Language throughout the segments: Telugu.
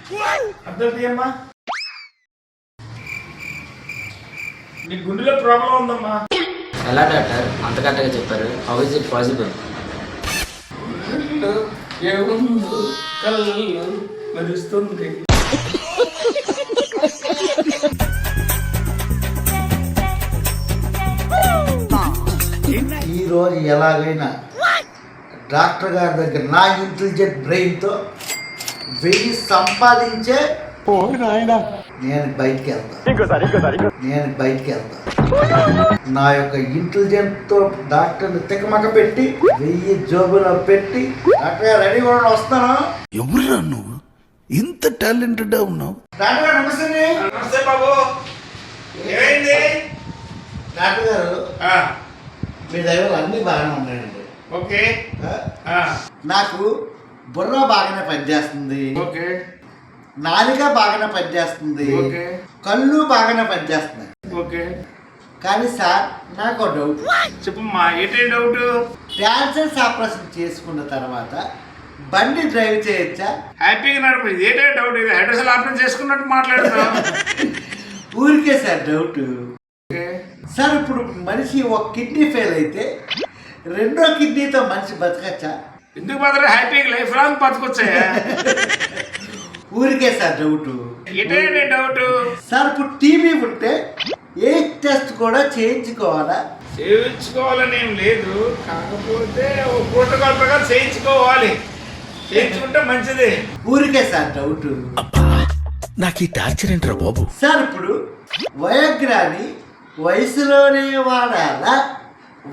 అమ్మా నీ గుండెలో ప్రాబ్లం ఉందమ్మా. ఎలా డాక్టర్ అంత కరెక్ట్గా చెప్పారు? How is it possible? కళ్ళు మెరుస్తుంది. ఈరోజు ఎలాగైనా డాక్టర్ గారి దగ్గర నా ఇంటెలిజెంట్ బ్రెయిన్తో 1000 సంపాదించే నేను బయటికి వెళ్తా. నా యొక్క ఇంటెలిజెంట్తో డాక్టర్ని తికమక పెట్టి 1000 జోబులో పెట్టి డాక్టర్ గారు రెడీ కూడా వస్తాను. ఎవరురా నువ్వు ఇంత టాలెంటెడ్ ఉన్నావు? డాక్టర్ గారు నమస్తే. నమస్తే బాబు. ఏమైంది? డాక్టర్ గారు మీ దైవాలు అన్నీ బాగానే ఉన్నాయండి. ఓకే. నాకు బుర్ర బాగానే పనిచేస్తుంది, నాలుక బాగానే పనిచేస్తుంది, కళ్ళు బాగానే పనిచేస్తున్నాయి. ఓకే. కానీ సార్ నాకు ఒక డౌట్. చెప్పమ్మా, ఏంటి డౌట్? క్యాన్సర్ ఆపరేషన్ చేసుకున్న తర్వాత బండి డ్రైవ్ చేయొచ్చా? హ్యాపీగా నడుపు. ఏంటో డౌట్? ఇది హైడ్రోసెల్ ఆపరేషన్ చేసుకున్నట్టు మాట్లాడుతున్నాం. ఊరికే సార్ డౌట్. సార్ ఇప్పుడు మనిషి ఒక కిడ్నీ ఫెయిల్ అయితే 2వ కిడ్నీతో మనిషి బతకచ్చా? ఎందుకు మాత్రం హ్యాపీగా లైఫ్ లాంగ్ బతకొచ్చాయా? ఊరికే సార్ డౌట్. ఏంటంటే డౌట్? సార్ ఇప్పుడు టీబీ ఉంటే ఏ టెస్ట్ కూడా చేయించుకోవాలా? చేయించుకోవాలని ఏం లేదు, కాకపోతే ఒక ప్రోటోకాల్ ప్రకారం చేయించుకోవాలి. చేయించుకుంటే మంచిది. ఊరికే సార్ డౌట్. నాకు ఈ టార్చర్ ఏంట్రా బాబు? సార్ ఇప్పుడు వయోగ్రాని వయసులోనే వాడాలా,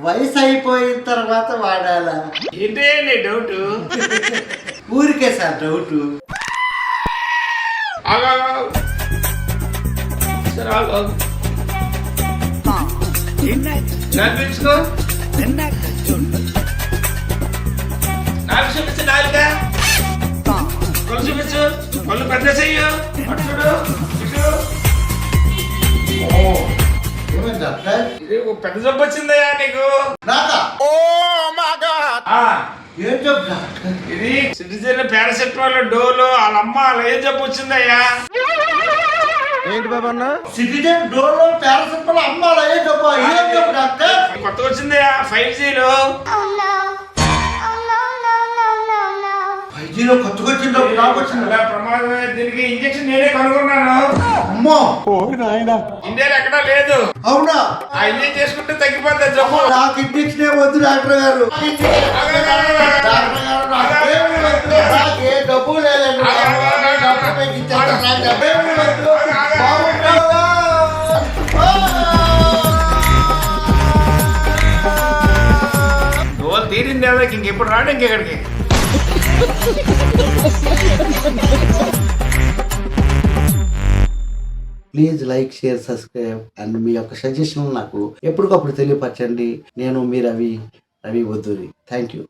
వయసు అయిపోయిన తర్వాత వాడాలా? ఏంటే నీ డౌట్? ఊరికే సార్ డౌట్. చూపించుకో. నాకు చూపించు. నాలుక కళ్ళు చూపించు. కళ్ళు పెద్ద చెయ్యు. ఏమైంది డాక్టర్? ఇది ఒక పెద్ద జబ్బు వచ్చిందయ్యా నీకు. నాకా? ఆ, ఏం జబ్బు డాక్టర్? ఇది సిటిజన్ పారాసెటమాల్ డోలో వాళ్ళ అమ్మ వాళ్ళ ఏ జబ్బు వచ్చిందయ్యా? ఏంటి బాబా అన్న? సిటిజన్ డోలో పారాసెటమాల్ అమ్మాలా? ఏ జబ్బు? ఏం జబ్బు డాక్టర్? కొత్తగా వచ్చిందయ్యా 5Gలో. 5Gలో కొత్తగా వచ్చింది నాకు వచ్చింది. చాలా ప్రమాదమే. దీనికి ఇంజెక్షన్ నేనే కనుగొన్నాను. అమ్మో ఇండియాలో ఎక్కడా లేదు. అవునా? ఆ ఇంజెక్షన్ చేసుకుంటే తగ్గిపోతుంది జబ్బు. నాకు ఇంజెక్షన్ వద్దు డాక్టర్ గారు. డాక్టర్ గారు నాకేమీ వద్దు. నాకు ఏ డబ్బు లేదండి. డాక్టర్ మీకు ఇచ్చేస్తాను. నాకు డబ్బేమీ వద్దు. బాగుంటావా? డోల్ తీరింది కదా, ఇంకెప్పుడు రాడు ఇంకెక్కడికి. Please like, share, subscribe and మీ యొక్క సజెషన్ నాకు ఎప్పటికప్పుడు తెలియపరచండి. నేను మీ రవి వద్దూరి. Thank you.